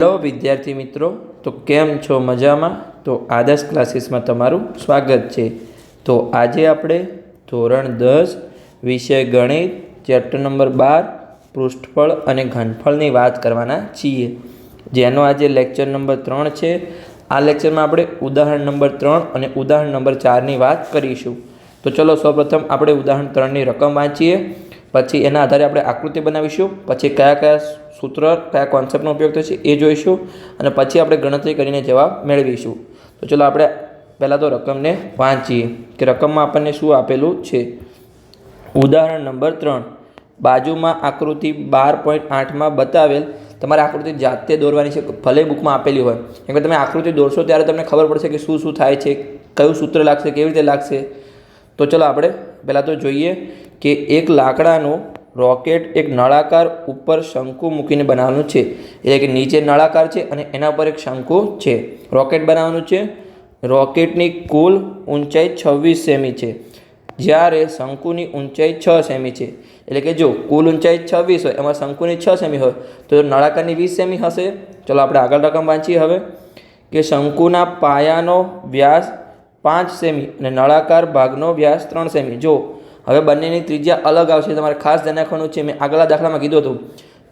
Hello વિદ્યાર્થી મિત્રો, તો કેમ છો? મજામાં? તો આદર્શ ક્લાસીસમાં તમારું સ્વાગત છે. તો આજે આપણે ધોરણ 10 વિષય ગણિત ચેપ્ટર નંબર 12 પૃષ્ઠફળ અને ઘનફળની વાત કરવાના છીએ, જેનો આજે લેક્ચર નંબર 3 છે. આ લેક્ચરમાં આપણે ઉદાહરણ નંબર 3 અને ઉદાહરણ નંબર 4ની વાત કરીશું. તો ચલો સૌપ્રથમ આપણે ઉદાહરણ 3ની રકમ વાંચીએ, પછી એના આધારે આપણે આકૃતિ બનાવીશું, પછી કયા કયા સૂત્ર કયા કોન્સેપ્ટનો ઉપયોગ થશે એ જોઈશું, અને પછી આપણે ગણતરી કરીને જવાબ મેળવીશું. તો ચલો આપણે પહેલાં તો રકમને વાંચીએ કે રકમમાં આપણને શું આપેલું છે. ઉદાહરણ નંબર 3, બાજુમાં આકૃતિ 12.8માં બતાવેલ. તમારે આકૃતિ જાતે દોરવાની છે, ભલે બુકમાં આપેલી હોય, કેમ કે તમે આકૃતિ દોરશો ત્યારે તમને ખબર પડશે કે શું શું થાય છે, કયું સૂત્ર લાગશે, કેવી રીતે લાગશે. તો ચલો આપણે પહેલાં તો જોઈએ કે એક લાકડાનું રોકેટ એક નળાકાર ઉપર શંકુ મૂકીને બનાવવાનું છે. એટલે કે નીચે નળાકાર છે અને એના પર એક શંકુ છે. રોકેટ બનાવવાનું છે. રોકેટની કુલ ઊંચાઈ 26 સેમી છે, જ્યારે શંકુની ઊંચાઈ 6 સેમી છે. એટલે કે જો કુલ ઊંચાઈ 26 હોય, એમાં શંકુની 6 સેમી હોય, તો નળાકારની 20 સેમી હશે. ચલો આપણે આગળ રકમ વાંચીએ હવે કે શંકુના પાયાનો વ્યાસ 5 સેમી અને નળાકાર ભાગનો વ્યાસ 3 સેમી. જો હવે બંનેની ત્રિજ્યા અલગ આવશે, તમારે ખાસ ધ્યાન રાખવાનું છે. મેં આગળના દાખલામાં કીધું હતું,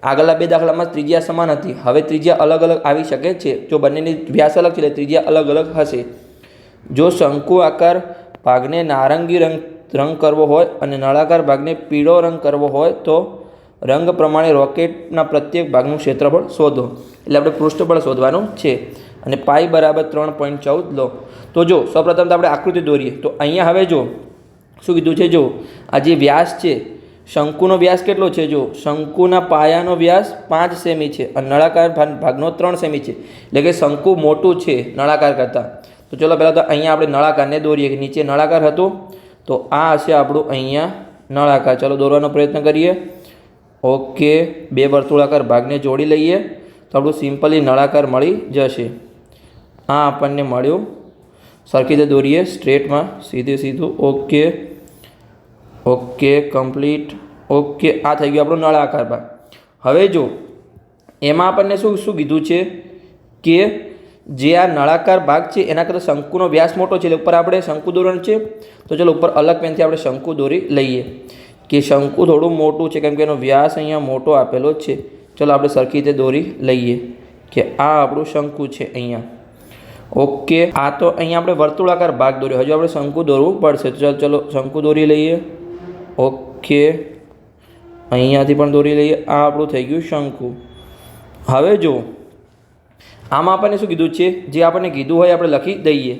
આગળના 2 દાખલામાં ત્રિજ્યા સમાન હતી, હવે ત્રિજ્યા અલગ અલગ આવી શકે છે. જો બંનેની વ્યાસ અલગ છે એટલે ત્રિજ્યા અલગ અલગ હશે. જો શંકુ આકાર ભાગને નારંગી રંગ કરવો હોય અને નળાકાર ભાગને પીળો રંગ કરવો હોય તો રંગ પ્રમાણે રોકેટના પ્રત્યેક ભાગનું ક્ષેત્રફળ શોધો. એટલે આપણે પૃષ્ઠફળ શોધવાનું છે અને પાઈ બરાબર 3.14 લો. તો જો સૌપ્રથમ તો આપણે આકૃતિ દોરીએ. તો અહીંયા હવે જો શું કીધું છે, જો આ જે વ્યાસ છે, શંકુનો વ્યાસ કેટલો છે? જો શંકુના પાયાનો વ્યાસ 5 સેમી છે અને નળાકાર ભાગનો 3 સેમી છે. એટલે કે શંકુ મોટું છે નળાકાર કરતાં. તો ચલો પહેલાં તો અહીંયા આપણે નળાકારને દોરીએ. નીચે નળાકાર હતું, તો આ હશે આપણું અહીંયા નળાકાર. ચલો દોરવાનો પ્રયત્ન કરીએ. ઓકે, 2 વર્તુળાકાર ભાગને જોડી લઈએ તો આપણું સિમ્પલી નળાકાર મળી જશે. આ આપણને મળ્યું. સરખી રીતે દોરીએ, સ્ટ્રેટમાં, સીધું. Okay complete. ઓકે, આ થઈ ગયું આપણું નળાકાર ભાગ. હવે જો એમાં આપણને શું કીધું છે કે જે આ નળાકાર ભાગ છે એના કરતાં શંકુનો વ્યાસ મોટો છે, એટલે ઉપર આપણે શંકુ દોરવાનું છે. તો ચલો ઉપર અલગ પેનથી આપણે શંકુ દોરી લઈએ કે શંકુ થોડું મોટું છે, કેમ કે એનો વ્યાસ અહીંયા મોટો આપેલો છે. ચલો આપણે સરખી રીતે દોરી લઈએ કે આ આપણું શંકુ છે અહીંયા. ઓકે, આ તો અહીંયા આપણે વર્તુળાકાર ભાગ દોર્યો, હજુ આપણે શંકુ દોરવું પડશે. તો ચલો શંકુ દોરી લઈએ. ઓકે, અહીંયાથી પણ દોરી લઈએ. આ આપણું થઈ ગયું શંકુ. હવે જો આમાં આપણને શું કીધું છે, જે આપણને કીધું હોય આપણે લખી દઈએ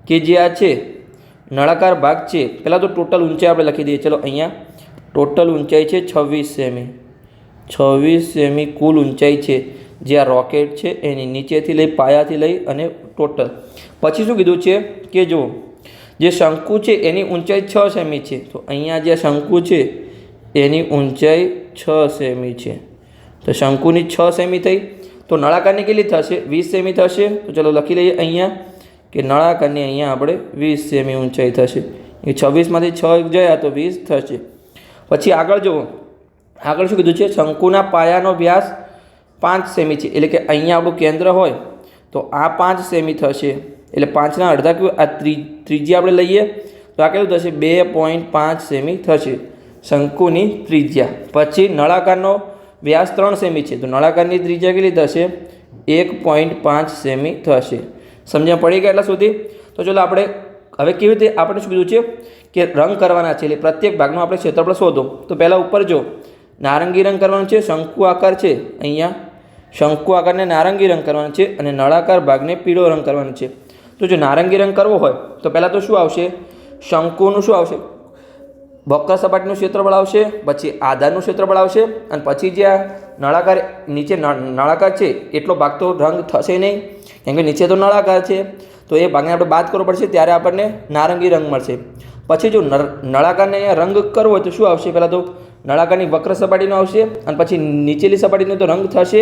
કે જે આ છે નળાકાર ભાગ છે. પહેલાં તો ટોટલ ઊંચાઈ આપણે લખી દઈએ. ચલો અહીંયા ટોટલ ઊંચાઈ છે 26 સેમી. 26 સેમી કુલ ઊંચાઈ છે જે આ રોકેટ છે એની, નીચેથી લઈ પાયાથી લઈ અને ટોટલ. પછી શું કીધું છે કે જો જે શંકુ છે એની ઊંચાઈ 6 સેમી છે. તો અહીંયા જે શંકુ છે એની ઊંચાઈ 6 સેમી છે. તો શંકુની 6 સેમી થઈ, તો નળાકારની કેટલી થશે? 20 સેમી થશે. તો ચલો લખી લઈએ અહીંયા કે નળાકારની અહીંયા આપણે 20 સેમી ઊંચાઈ થશે. એ 26માંથી 6 ગયા તો 20 થશે. પછી આગળ જુઓ, આગળ શું કીધું છે? શંકુના પાયાનો વ્યાસ 5 સેમી છે. એટલે કે અહીંયા આપણું કેન્દ્ર હોય તો આ 5 સેમી થશે. એટલે 5ના અડધા કયું? આ ત્રિજ્યા આપણે લઈએ તો આ કેટલું થશે? 2.5 સેમી થશે શંકુની ત્રિજ્યા. પછી નળાકારનો વ્યાસ 3 સેમી છે, તો નળાકારની ત્રિજ્યા કેટલી થશે? 1.5 સેમી થશે. સમજણ પડી ગયા એટલા સુધી? તો ચલો આપણે હવે કેવી રીતે આપણે શું કીધું છે કે રંગ કરવાના છે, એટલે પ્રત્યેક ભાગનું આપણે ક્ષેત્રફળ શોધો. તો પહેલાં ઉપર જો નારંગી રંગ કરવાનો છે, શંકુ આકાર છે અહીંયા, શંકુ આકારને નારંગી રંગ કરવાનો છે અને નળાકાર ભાગને પીળો રંગ કરવાનો છે. તો જો નારંગી રંગ કરવો હોય તો પહેલાં તો શું આવશે? શંકુનું શું આવશે? વક્ર સપાટીનું ક્ષેત્રફળ આવશે, પછી આધારનું ક્ષેત્રફળ આવશે, અને પછી જે આ નળાકાર નીચે નળાકાર છે એટલો ભાગ તો રંગ થશે નહીં, કેમ કે નીચે તો નળાકાર છે. તો એ ભાગને આપણે બાદ કરવો પડશે, ત્યારે આપણને નારંગી રંગ મળશે. પછી જો નળાકારને અહીંયા રંગ કરવો હોય તો શું આવશે? પહેલાં તો નળાકારની વક્ર સપાટીનો આવશે, અને પછી નીચેની સપાટીનો તો રંગ થશે.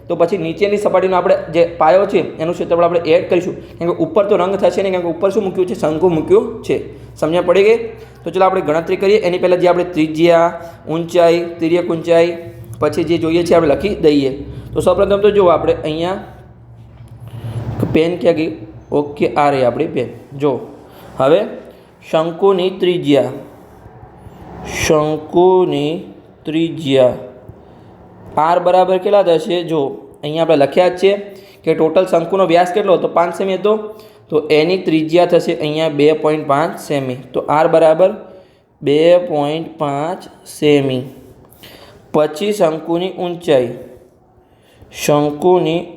તો પછી નીચેની સપાટીનો આપણે જે પાયો છે એનું ક્ષેત્રફળ આપણે એડ કરીશું, કેમ કે ઉપર તો રંગ થશે નહીં, કેમ કે ઉપર શું મૂક્યું છે? શંકુ મૂક્યું છે. સમજણ પડી ગઈ? તો ચલો આપણે ગણતરી કરીએ. એની પહેલાં જે આપણે ત્રિજ્યા, ઊંચાઈ, તિર્યક ઊંચાઈ, પછી જે જોઈએ છે આપણે લખી દઈએ. તો સૌપ્રથમ તો જુઓ આપણે અહીંયા પેન ક્યાં ગઈ? ઓકે, આ રહી આપણી પેન. જો હવે શંકુની ત્રિજ્યા આર બરાબર કેટલા થશે? જો અહીંયા આપણે લખ્યા જ છે કે ટોટલ શંકુનો વ્યાસ કેટલો હતો? 5 સેમી હતો. તો એની ત્રિજ્યા થશે અહીંયા 2.5 સેમી. તો આર બરાબર 2.5 સેમી. પછી શંકુની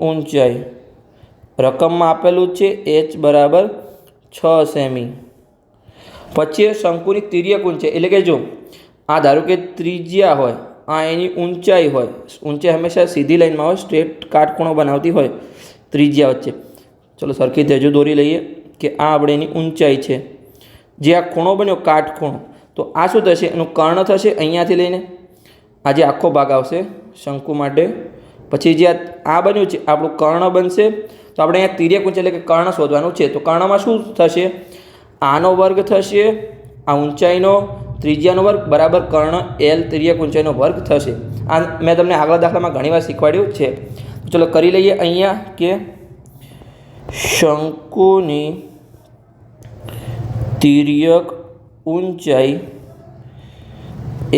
ઊંચાઈ રકમમાં આપેલું છે h બરાબર 6 સેમી. પછી શંકુની તિર્યક ઊંચાઈ, એટલે કે જો આ ધારો કે ત્રિજ્યા હોય, આ એની ઊંચાઈ હોય. ઊંચાઈ હંમેશા સીધી લાઈનમાં હોય, સ્ટ્રેટ કાટખૂણો બનાવતી હોય ત્રિજ્યા વચ્ચે. ચલો સરખી તેજો દોરી લઈએ કે આ આપણે એની ઊંચાઈ છે. જે આ ખૂણો બન્યો કાટખૂણો, તો આ શું થશે? એનું કર્ણ થશે અહીંયાથી લઈને આ જે આખો ભાગ આવશે શંકુ માટે. પછી જે આ બન્યું છે આપણું કર્ણ બનશે. તો આપણે અહીંયા તિર્યક ઊંચાઈ એટલે કે કર્ણ શોધવાનું છે. તો કર્ણમાં શું થશે? આનો વર્ગ થશે, આ ઊંચાઈનો ત્રિજ્યાનો વર્ગ બરાબર કર્ણ એલ તિર્યક ઊંચાઈનો વર્ગ થશે. આ મેં તમને આગલા દાખલામાં ઘણીવાર શીખવાડ્યું છે. તો ચલો કરી લઈએ અહીંયા કે શંકુની તિર્યક ઊંચાઈ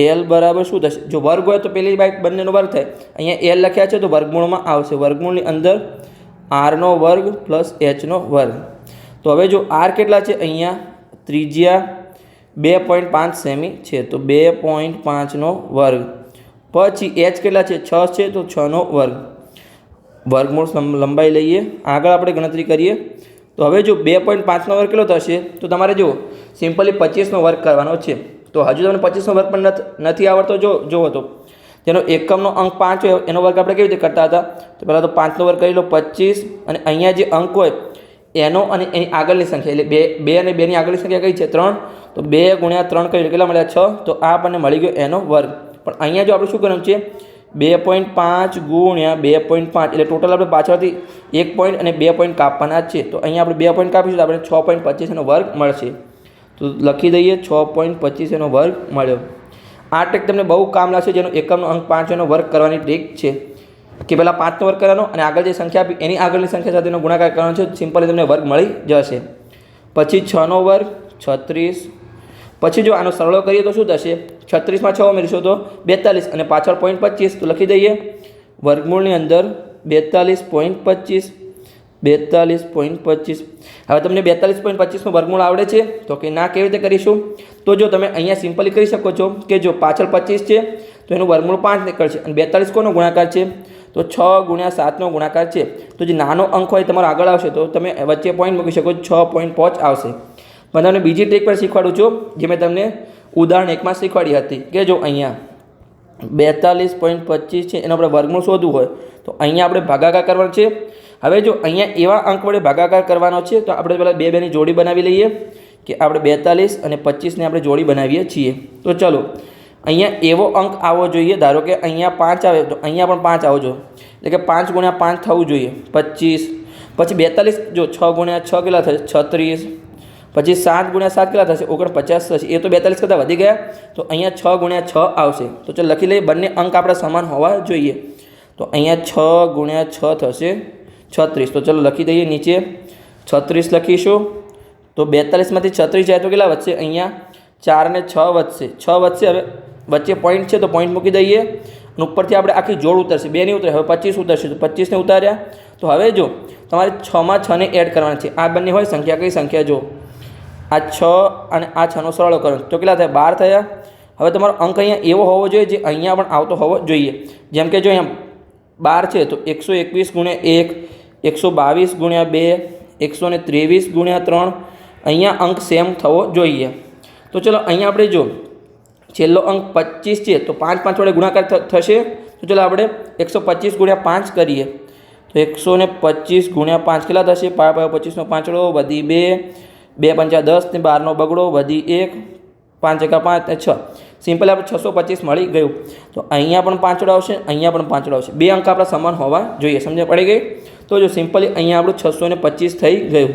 એલ બરાબર શું થશે? જો વર્ગ હોય તો પેલી બાઈક બંનેનો વર્ગ થાય. અહીંયા એલ લખ્યા છે તો વર્ગમૂળમાં આવશે. વર્ગમૂળની અંદર આરનો વર્ગ પ્લસ એચનો વર્ગ. તો હવે જો આર કેટલા છે? અહીંયા ત્રિજ્યા 2.5 સેમી છે, તો 2.5નો વર્ગ. પછી એચ કેટલા છે? 6 છે, તો 6નો વર્ગ. વર્ગમૂળ લંબાઈ લઈએ, આગળ આપણે ગણતરી કરીએ. તો હવે જો 2.5નો વર્ગ કેટલો થશે? તો તમારે જો સિમ્પલી 25નો વર્ગ કરવાનો છે. તો હજુ તમને 25નો વર્ગ પણ નથી આવડતો. જુઓ તો તેનો એકમનો અંક 5 હોય એનો વર્ગ આપણે કેવી રીતે કરતા હતા? તો પહેલાં તો 5નો વર્ગ કરી લો 25, અને અહીંયા જે અંક હોય એનો અને એની આગળની સંખ્યા, એટલે 2 અને 2ની આગળની સંખ્યા કઈ છે? 3. તો 2 ગુણ્યા 3 કરી લો, કેટલા મળ્યા? 6. તો આ આપણને મળી ગયો એનો વર્ગ. પણ અહીંયા જો આપણે શું કરવાનું છે? 2.5 ગુણ્યા 2.5 એટલે ટોટલ આપણે પાછળથી 1 પોઈન્ટ અને 2 પોઈન્ટ કાપવાના જ છે. તો અહીંયા આપણે 2 પોઈન્ટ કાપીશું તો આપણે 6.25 એનો વર્ગ મળશે. તો લખી દઈએ 6.25 એનો વર્ગ મળ્યો. આ ટ્રીક તમને બહુ કામ લાગશે, જેનો એકમનો અંક 5 એનો વર્ગ કરવાની ટ્રીક છે. કે પહેલાં 5નો વર્ગ કરવાનો અને આગળ જે સંખ્યા આપી એની આગળની સંખ્યા સાથેનો ગુણાકાર કરવાનો છે. સિમ્પલી તમને વર્ગ મળી જશે. પછી 6નો વર્ગ 36. પછી જો આનો સરળો કરીએ તો શું થશે? 36માં 6 ઉમેરીશું તો 42 અને પાછળ 0.25. તો લખી દઈએ વર્ગમૂળની અંદર 42.25. હવે તમને 42.25નું વર્ગમૂળ આવડે છે? તો કે ના, કેવી રીતે કરીશું? તો જો તમે અહીંયા સિમ્પલી કરી શકો છો કે જો પાછળ 25 છે તો એનું વર્ગમૂળ 5 નીકળશે, અને 42 કોનો ગુણાકાર છે? તો 6 ગુણ્યા 7નો ગુણાકાર છે. તો જે નાનો અંક હોય તમારો આગળ આવશે તો તમે વચ્ચે પોઈન્ટ મૂકી શકો, 6.5 આવશે. પણ તમને બીજી ટ્રીક પણ શીખવાડું છું, જે મેં તમને ઉદાહરણ 1માં શીખવાડી હતી. કે જો અહીંયા 42.25 છે એનો આપણે વર્ગમૂળ શોધવું હોય તો અહીંયા આપણે ભાગાકાર કરવાનો છે. હવે જો અહીંયા એવા અંક વડે ભાગાકાર કરવાનો છે તો આપણે પહેલાં 2 2ની જોડી બનાવી લઈએ કે આપણે 42 અને 25ની આપણે જોડી બનાવીએ છીએ. તો ચલો અહીંયા એવો અંક આવવો જોઈએ, ધારો કે અહીંયા 5 આવે તો અહીંયા પણ 5 આવવો જોઈએ, એટલે કે 5 ગુણ્યા 5 થવું જોઈએ 25. પછી 42 જો 6 ગુણ્યા 6 કેટલા થશે? 36. પછી 7 ગુણ્યા 7 કેટલા થશે? 49 થશે. એ તો 42 કરતાં વધી ગયા, તો અહીંયા 6 ગુણ્યા 6 આવશે. તો ચાલો લખી લઈએ, બંને અંક આપણા સમાન હોવા જોઈએ. તો અહીંયા 6 ગુણ્યા 6 થશે 36. તો ચલો લખી દઈએ નીચે 36 લખીશું. તો 42માંથી 36 જાય તો કેટલા વધશે? અહીંયા 4 ને 6 વધશે. 6 વધશે. હવે વચ્ચે પોઈન્ટ છે તો પોઈન્ટ મૂકી દઈએ, અને ઉપરથી આપણે આખી જોડ ઉતરશે, 2 નહીં ઉતરે. હવે 25 ઉતરશે તો 25ને ઉતાર્યા. તો હવે જો તમારે 6માં 6ને એડ કરવાના છે. આ બંને હોય સંખ્યા, કઈ સંખ્યા? જો આ 6 અને આ 6નો સરવાળો કરો તો કેટલા થયા? 12 થયા. હવે તમારો અંક અહીંયા એવો હોવો જોઈએ જે અહીંયા પણ આવતો હોવો જોઈએ. જેમ કે જો અહીંયા 12 છે તો 121 ગુણ્યા 1, 122 ગુણ્યા 2, 123 ગુણ્યા 3. અહીંયા અંક સેમ થવો જોઈએ. તો ચલો અહીંયા આપણે જો છેલ્લો અંક 25 છે તો 5 5 વડે ગુણાકાર થશે. તો ચલો આપણે 125 ગુણ્યા 5 કરીએ તો 125 ગુણ્યા 5 કેટલા થશે? 25નો પાંચડો વધી 2, 2 પંચા 10 ને 12નો બગડો વધી 1, 5 એકા 5 ને 6. સિમ્પલ આપણે 625 મળી ગયું. તો અહીંયા પણ પાંચડો આવશે, અહીંયા પણ પાંચડો આવશે. બે અંક આપણા સમાન હોવા જોઈએ. સમજ પડી ગઈ? તો જો સિમ્પલી અહીંયા આપણું 625 થઈ ગયું.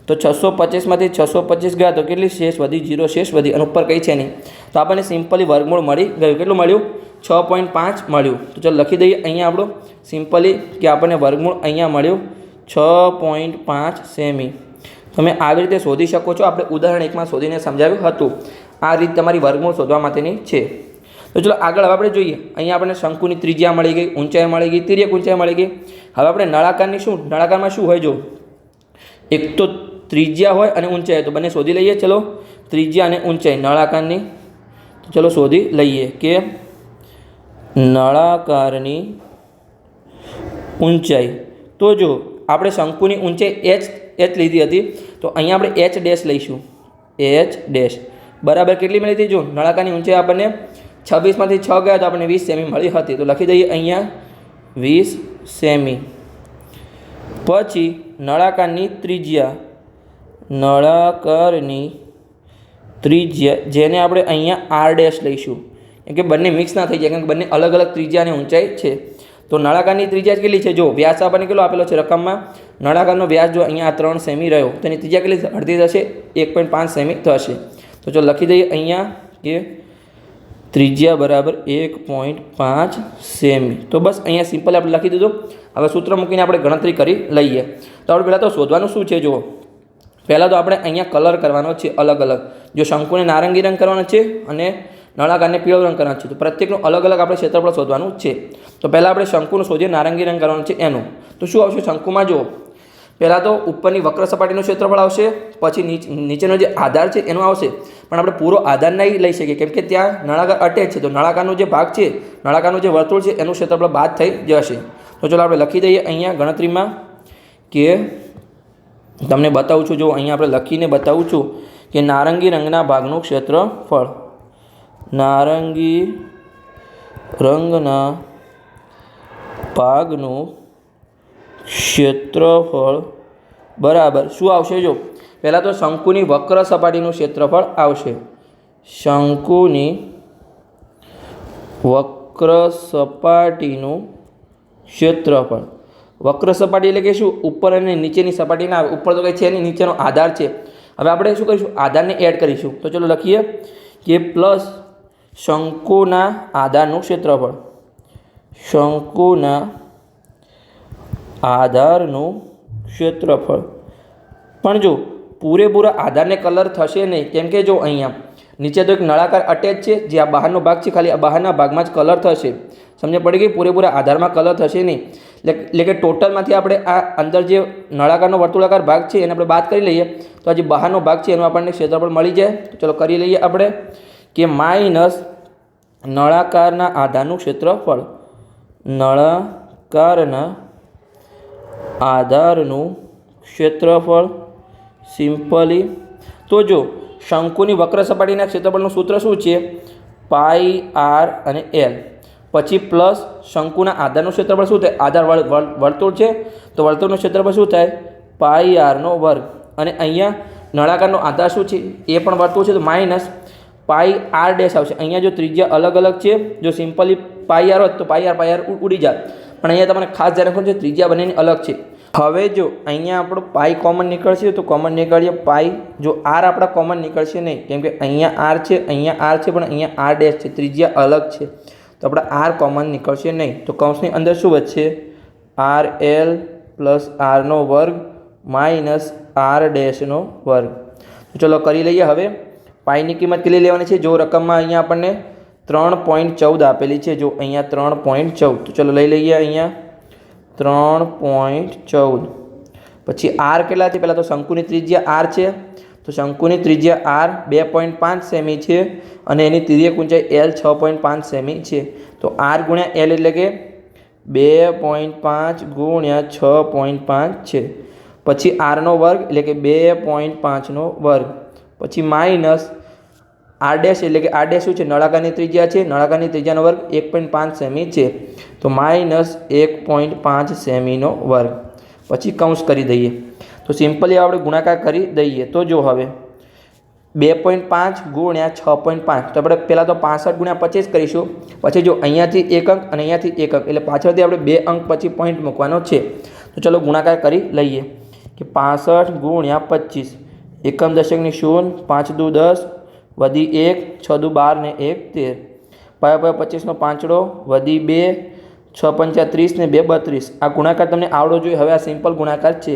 તો 650માંથી 650 ગયા તો કેટલી શેષ વધી? 0 શેષ વધી અને ઉપર કંઈ છે નહીં. તો આપણને સિમ્પલી વર્ગમૂળ મળી ગયું. કેટલું મળ્યું? 6.5 મળ્યું. તો ચાલો લખી દઈએ અહીંયા આપણું સિમ્પલી કે આપણને વર્ગમૂળ અહીંયા મળ્યું 6.5 સેમી. તમે આવી રીતે શોધી શકો છો. આપણે ઉદાહરણ 1માં શોધીને સમજાવ્યું હતું. આ રીત તમારી વર્ગમૂળ શોધવા માટેની છે. તો ચલો આગળ હવે આપણે જોઈએ. અહીંયા આપણને શંકુની ત્રિજ્યા મળી ગઈ, ઊંચાઈ મળી ગઈ, તિર્યક ઊંચાઈ મળી ગઈ. હવે આપણે નળાકારની નળાકારમાં શું હોય? જો એક તો ત્રિજ્યા હોય અને ઊંચાઈ હોય, તો બંને શોધી લઈએ. ચલો ત્રિજ્યા અને ઊંચાઈ નળાકારની. તો ચલો શોધી લઈએ કે નળાકારની ઊંચાઈ. તો જો આપણે શંકુની ઊંચાઈ h લીધી હતી, તો અહીંયા આપણે h ડેશ લઈશું. h ડેશ બરાબર કેટલી મળી હતી? જો નળાકારની ઊંચાઈ આપણને 26માંથી 6 ગયા તો આપણને 20 સેમી મળી હતી. તો લખી દઈએ અહીંયા 20 સેમી. પછી નળાકારની ત્રિજ્યા, નળાકારની ત્રિજ્યા જેને આપણે અહીંયા r ડેશ લઈશું, કેમ કે બંને મિક્સ ના થઈ જાય, કારણ કે બંને અલગ અલગ ત્રિજ્યા અને ઊંચાઈ છે. તો નળાકારની ત્રિજ્યા કેટલી છે? જો વ્યાસ આપણને કેટલો આપેલો છે રકમમાં? નળાકારનો વ્યાસ જો અહીંયા 3 સેમી રહ્યો, તો એની ત્રિજ્યા કેટલી અડધી થશે? 1.5 સેમી થશે. તો જો લખી દઈએ અહીંયા કે ત્રિજ્યા બરાબર 1.5 સેમી. તો બસ અહીંયા સિમ્પલ આપણે લખી દીધું. હવે સૂત્ર મૂકીને આપણે ગણતરી કરી લઈએ. તો આપણે પહેલાં તો શોધવાનું શું છે? જુઓ, પહેલાં તો આપણે અહીંયા કલર કરવાનો છે અલગ અલગ. જો શંકુને નારંગી રંગ કરવાનો છે અને નળાકારને પીળો રંગ કરવાનો છે, તો પ્રત્યેકનું અલગ અલગ આપણે ક્ષેત્રફળ શોધવાનું છે. તો પહેલાં આપણે શંકુનું શોધીએ, નારંગી રંગ કરવાનું છે એનું. તો શું આવશે શંકુમાં? જુઓ, પહેલાં તો ઉપરની વક્ર સપાટીનું ક્ષેત્રફળ આવશે, પછી નીચેનો જે આધાર છે એનું આવશે. પણ આપણે પૂરો આધાર નહીં લઈ શકીએ, કેમ કે ત્યાં નળાકાર અટેચ છે. તો નળાકારનો જે ભાગ છે, નળાકારનું જે વર્તુળ છે એનું ક્ષેત્રફળ બાદ થઈ જશે. તો ચાલો આપણે લખી દઈએ અહીંયા ગણતરીમાં કે તમને બતાવું છું. જો અહીંયા આપણે લખીને બતાવું છું કે નારંગી રંગના ભાગનું ક્ષેત્રફળ, નારંગી રંગના ભાગનું ક્ષેત્રફળ બરાબર શું આવશે? જો પહેલાં તો શંકુની વક્ર સપાટીનું ક્ષેત્રફળ આવશે. શંકુની વક્ર સપાટીનું ક્ષેત્રફળ. વક્ર સપાટી એટલે કે શું? ઉપર અને નીચેની સપાટી ના આવે. ઉપર તો કંઈ છે નહીં, નીચેનો આધાર છે. હવે આપણે શું કરીશું? આધારને એડ કરીશું. તો ચલો લખીએ કે પ્લસ શંકુના આધારનું ક્ષેત્રફળ, શંકુના આધારનું ક્ષેત્રફળ. પણ જો પૂરેપૂરા આધારને કલર થશે નહીં, કેમ કે જો અહીંયા નીચે તો એક નળાકાર અટેચ છે, જે આ બહારનો ભાગ છે, ખાલી આ બહારના ભાગમાં જ કલર થશે. સમજ પડી ગઈ? પૂરેપૂરા આધારમાં કલર થશે નહીં. એટલે કે ટોટલમાંથી આપણે આ અંદર જે નળાકારનો વર્તુળાકાર ભાગ છે એને આપણે બાદ કરી લઈએ, તો આ જે બહારનો ભાગ છે એનું આપણને ક્ષેત્રફળ મળી જાય. તો ચલો કરી લઈએ આપણે કે માઇનસ નળાકારના આધારનું ક્ષેત્રફળ, નળાકારના આધારનું ક્ષેત્રફળ સિમ્પલી. તો જો શંકુની વક્ર સપાટીના ક્ષેત્રફળનું સૂત્ર શું છે? પાઈ આર અને એલ. પછી પ્લસ શંકુના આધારનું ક્ષેત્રફળ શું થાય? આધાર વર્તુળ છે, તો વર્તુળનું ક્ષેત્રફળ શું થાય? પાઈ આરનો વર્ગ. અને અહીંયા નળાકારનો આધાર શું છે? એ પણ વર્તુળ છે, તો માઇનસ પાઈ આર ડેશ આવશે. અહીંયા જો ત્રિજ્યા અલગ અલગ છે, જો સિમ્પલી પાઈ આર હોત તો પાઈ આર ઉડી જાય. પણ અહીંયા તમને ખાસ ધ્યાન રાખવાનું છે, ત્રિજ્યા બંનેની અલગ છે. હવે જો અહીંયા આપણો પાઈ કોમન નીકળશે, તો કોમન નીકળીએ પાઈ. જો આર આપણા કોમન નીકળશે નહીં, કેમ કે અહીંયા આર છે, અહીંયા આર છે, પણ અહીંયા આર ડેશ છે, ત્રિજ્યા અલગ છે, તો આપણે આર કોમન નીકળશે નહીં. તો કૌંસની અંદર શું વધશે? આર એલ પ્લસ આરનો વર્ગ માઇનસ આર ડેશનો વર્ગ. તો ચલો કરી લઈએ. હવે પાઈની કિંમત કેટલી લેવાની છે? જો રકમમાં અહીંયા આપણને 3.14 આપેલી છે. જો અહીંયા 3.14. તો ચલો લઈ લઈએ અહીંયા 3.14. પછી આર કેટલા છે? પહેલાં તો શંકુની ત્રિજ્યા આર છે, તો શંકુની ત્રિજ્યા આર 2.5 સેમી છે અને એની તિર્યક ઊંચાઈ એલ 6.5 સેમી છે. તો આર ગુણ્યા એલ એટલે કે 2.5 ગુણ્યા 6.5 છે. પછી આરનો વર્ગ એટલે કે 2.5નો વર્ગ. પછી માઇનસ આર ડેશ એટલે કે આર ડેશ શું છે? નળાકારની ત્રિજ્યા છે, નળાકારની ત્રિજ્યાનો વર્ગ 1.5 સેમી છે, તો માઇનસ 1.5 સેમીનો વર્ગ. પછી કૌંસ કરી દઈએ. તો સિમ્પલી આપણે ગુણાકાર કરી દઈએ. તો જો હવે 2.5 ગુણ્યા 6.5, તો આપણે પહેલાં તો 65 ગુણ્યા 25 કરીશું. પછી જો અહીંયાથી 1 અંક અને અહીંયાથી 1 અંક, એટલે પાછળથી આપણે 2 અંક પછી પોઈન્ટ મૂકવાનો છે. તો ચલો ગુણાકાર કરી લઈએ કે 65 ગુણ્યા 25 એકમ દશકની 0 5 દુ 10 વધી 1 6 દુ 12 ને 1 13 પાયા 25નો પાંચડો વધી 2 6 પંચા 30 ને 2 32 આ ગુણાકાર તમને આવડવો જોઈએ। હવે આ સિમ્પલ ગુણાકાર છે,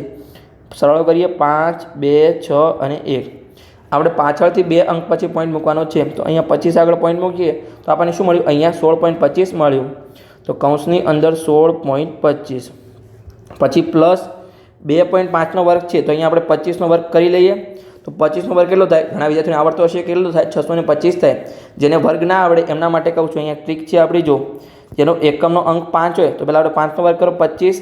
સરળ કરીએ 5 2 6 અને 1 આપણે પાછળથી 2 અંક પછી પોઈન્ટ મૂકવાનો છે તો અહીંયા 25 આગળ પોઈન્ટ મૂકીએ તો આપણને શું મળ્યું? અહીંયા 16.25 મળ્યું। તો કૌંસની અંદર 16.25 પછી પ્લસ 2.5નો વર્ગ છે તો અહીંયા આપણે 25નો વર્ગ કરી લઈએ તો 25નો વર્ગ કેટલો થાય? ઘણા વિદ્યાર્થીઓને આવડતો હશે, કેટલો થાય? 625 થાય। જેને વર્ગ ના આવડે એમના માટે કહું છું, અહીંયા ટ્રીક છે આપણી, જો જેનો એકમનો અંક 5 હોય તો પહેલાં આપણે 5નો વર્ગ કરો 25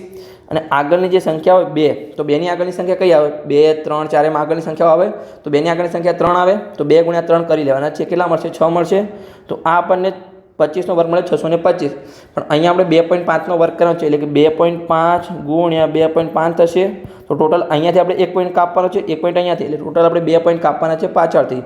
અને આગળની જે સંખ્યા હોય 2 તો 2ની આગળની સંખ્યા કઈ આવે? 2 3 4 એમ આગળની સંખ્યાઓ આવે તો 2ની આગળની સંખ્યા 3 આવે તો 2 ગુણ્યા 3 કરી લેવાના છે। કેટલા મળશે? 6 મળશે। તો આ આપણને 25નો વર્ગ મળે 625 પણ અહીંયા આપણે 2.5નો વર્ગ કરવાનો છે એટલે કે 2.5 ગુણ્યા 2.5 થશે તો ટોટલ અહીંયાથી આપણે 1 પોઈન્ટ કાપવાનો છે, 1 પોઈન્ટ અહીંયાથી એટલે ટોટલ આપણે 2 પોઈન્ટ કાપવાના છે પાછળથી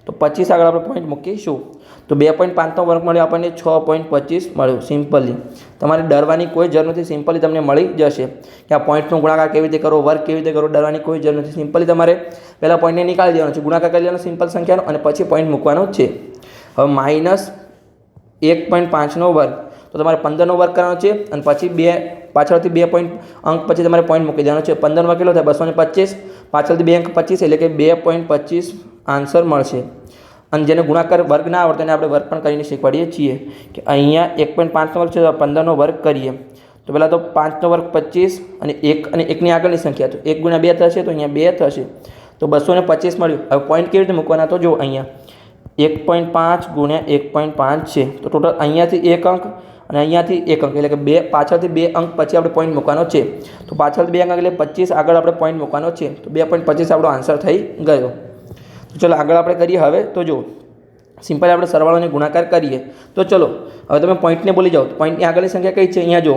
તો 25 આગળ આપણે પોઈન્ટ મૂકીશું તો 2.5નો વર્ગ મળ્યો આપણને 6.25 મળ્યું। સિમ્પલી તમારે ડરવાની કોઈ જરૂર નથી, સિમ્પલી તમને મળી જશે કે આ પોઈન્ટનો ગુણાકાર કેવી રીતે કરો, વર્ગ કેવી રીતે કરો, ડરવાની કોઈ જરૂર નથી। સિમ્પલી તમારે પહેલાં પોઈન્ટને નીકાળી દેવાનો છે, ગુણાકાર કરી લેવાનો સિમ્પલ સંખ્યાનો અને પછી પોઈન્ટ મૂકવાનો છે। હવે માઇનસ 1.5નો વર્ગ તો તમારે 15નો વર્ગ કરવાનો છે અને પછી 2 પાછળથી 2 પોઈન્ટ અંક પછી તમારે પોઈન્ટ મૂકી દેવાનો છે। 15નો કેટલો થાય? 225 પાછળથી 2 અંક 25 એટલે કે 2.25 આન્સર મળશે। અને જેને ગુણાકાર વર્ગ ના આવડતો એને આપણે વર્ગ પણ કરીને શીખવાડીએ છીએ કે અહીંયા 1.5નો વર્ગ છે તો 15નો વર્ગ કરીએ તો પહેલાં તો 5નો વર્ગ 25 અને 1 અને 1ની આગળની સંખ્યા તો 1 ગુણ્યા 2 થશે તો અહીંયા 2 થશે તો 225 મળ્યું। હવે પોઈન્ટ કેવી રીતે મૂકવાના? તો જો અહીંયા 1.5 ગુણ્યા 1.5 છે તો ટોટલ અહીંયાથી 1 અંક અને અહીંયાથી 1 અંક એટલે કે 2 પાછળથી 2 અંક પછી આપણે પોઈન્ટ મૂકવાનો છે તો પાછળથી 2 અંક એટલે 25 આગળ આપણે પોઈન્ટ મૂકવાનો છે તો 2.25 આપણો આન્સર થઈ ગયો। તો ચલો આગળ આપણે કરીએ। હવે તો જો સિમ્પલ આપણે સરવાળોને ગુણાકાર કરીએ તો ચલો હવે તમે પોઈન્ટને બોલી જાઓ તો પોઈન્ટની આગળની સંખ્યા કઈ છે? અહીંયા જો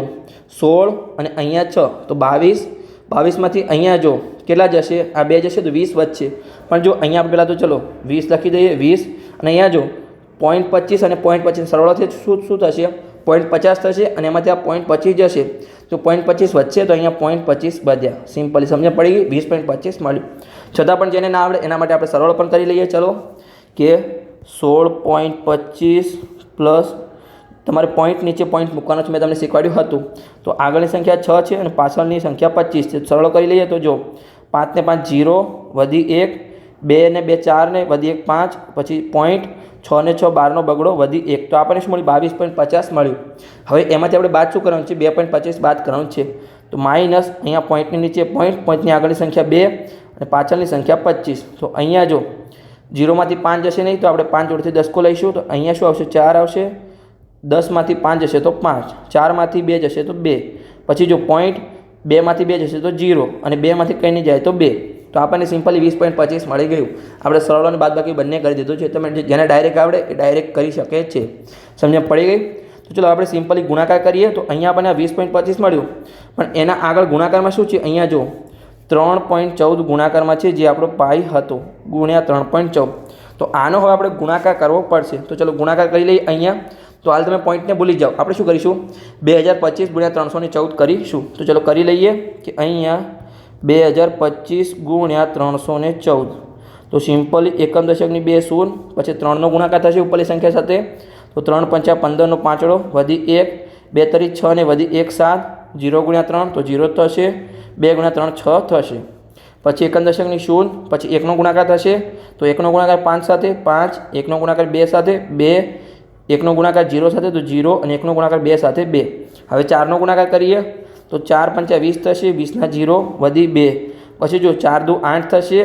16 અને અહીંયા 6 તો 22 22માંથી અહીંયા જો કેટલા જશે? આ 2 જશે તો 20 વધશે પણ જો અહીંયા આપણે પહેલાં તો ચલો 20 લખી દઈએ 20 અને અહીંયા જો 0.25 અને 0.25 સરવાળોથી શું થશે? 0.50 થશે અને એમાંથી આ 0.25 જશે તો 0.25 વધશે તો અહીંયા 0.25 વધ્યા। સિમ્પલી સમજ પડી ગઈ? 20.25 મળ્યું। છતાં પણ જેને ના આવડે એના માટે આપણે સરળ પણ કરી લઈએ। ચલો કે 16.25 પ્લસ તમારે પોઈન્ટ નીચે પોઈન્ટ મૂકવાનો છે, મેં તમને શીખવાડ્યું હતું તો આગળની સંખ્યા 6 છે અને પાછળની સંખ્યા 25 છે। સરળ કરી લઈએ તો જો 5 ને 5 0 વધી 1 2 ને 2 4 ને વધી 1 5 પછી પોઈન્ટ 6 ને 6 12નો બગડો વધી 1 તો આપણને શું મળ્યું? 22.50 મળ્યું। હવે એમાંથી આપણે બાદ શું કરવાનું છે? 2.25 બાદ કરવાનું છે તો માઇનસ અહીંયા પોઈન્ટની નીચે પોઈન્ટની આગળની સંખ્યા 2 અને પાછળની સંખ્યા 25 તો અહીંયા જો 0માંથી 5 જશે નહીં તો આપણે 5 જોડેથી 10 કો લઈશું તો અહીંયા શું આવશે? 4 આવશે। 10માંથી 5 જશે તો 5, 4માંથી 2 જશે તો 2 પછી જો પોઈન્ટ 2માંથી 2 જશે તો 0 અને 2માંથી કંઈ નહીં જાય તો 2 તો આપણને સિમ્પલી 20.25 મળી ગયું। આપણે સરળ અને બાદબાકી બંને કરી દીધું છે, તમે જેને ડાયરેક્ટ આવડે એ ડાયરેક્ટ કરી શકે છે। સમજ પડી ગઈ? તો ચલો આપણે સિમ્પલી ગુણાકાર કરીએ તો અહીંયા આપણને 20.25 મળ્યું પણ એના આગળ ગુણાકારમાં શું છે? અહીંયા જો 3.14 ગુણાકારમાં છે જે આપણો પાઈ હતો ગુણ્યા 3.14 તો આનો હવે આપણે ગુણાકાર કરવો પડશે તો ચલો ગુણાકાર કરી લઈએ। અહીંયા તો હાલ તમે પોઈન્ટને ભૂલી જાઓ, આપણે શું કરીશું? 2025 ગુણ્યા 314 કરીશું તો ચલો કરી લઈએ કે અહીંયા 2025 ગુણ્યા 314 તો સિમ્પલી એકમ દશકની 2 0 પછી 3નો ગુણાકાર થશે ઉપરની સંખ્યા સાથે તો 3 5 15નો પાંચડો વધી 1 2 તરી 6 ને વધી 1 7 0 ગુણ્યા 3 તો 0 થશે 2 ગુણ્યા 3 6 થશે પછી એકમ દશકની 0 પછી 1નો ગુણાકાર થશે તો 1નો ગુણાકાર 5 સાથે 5 1નો ગુણાકાર 2 સાથે 2 1નો ગુણાકાર 0 સાથે તો 0 અને 1નો ગુણાકાર 2 સાથે 2 હવે 4નો ગુણાકાર કરીએ તો 4 5 20 થશે 20ના 0 વધી 2 પછી જો 4 દુ 8 થશે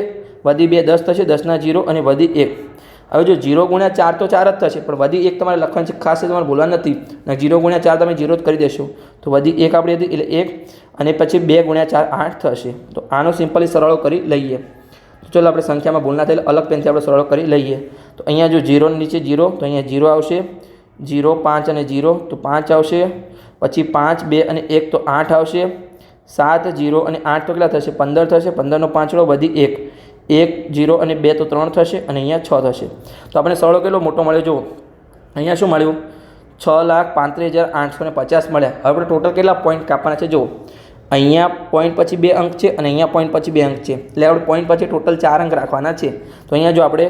વધી 2 10 થશે 10ના 0 અને વધી 1 હવે જો 0 ગુણ્યા 4 તો 4 જ થશે પણ વધી 1 તમારે લખવાનું છે, ખાસ તમારે ભૂલવાનું નથી ને 0 ગુણ્યા 4 તમે 0 જ કરી દેશો તો વધી 1 આપણી હતી એટલે 1 અને પછી 2 ગુણ્યા 4 8 થશે તો આનો સિમ્પલી સરળો કરી લઈએ। તો ચલો આપણે સંખ્યામાં ભૂલ ના થાય અલગ પેનથી આપણે સરળ કરી લઈએ તો અહીંયા જો 0 નીચે 0 તો અહીંયા 0 આવશે 0 5 અને 0 તો 5 આવશે પછી 5 2 અને 1 તો 8 આવશે 7 0 અને 8 તો કેટલા થશે? 15 થશે 15નો પાંચડો વધી 1 1 0 અને 2 તો 3 થશે અને અહીંયા 6 થશે તો આપણે સરળો કેટલો મોટો મળ્યો? જો અહીંયા શું મળ્યું? 6,35,850 મળ્યા। હવે આપણે ટોટલ કેટલા પોઈન્ટ કાપવાના છે? જો અહીંયા પોઈન્ટ પછી 2 અંક છે અને અહીંયા પોઈન્ટ પછી 2 અંક છે, એટલે આપણે પોઈન્ટ પછી ટોટલ 4 અંક રાખવાના છે. તો અહીંયા જો આપણે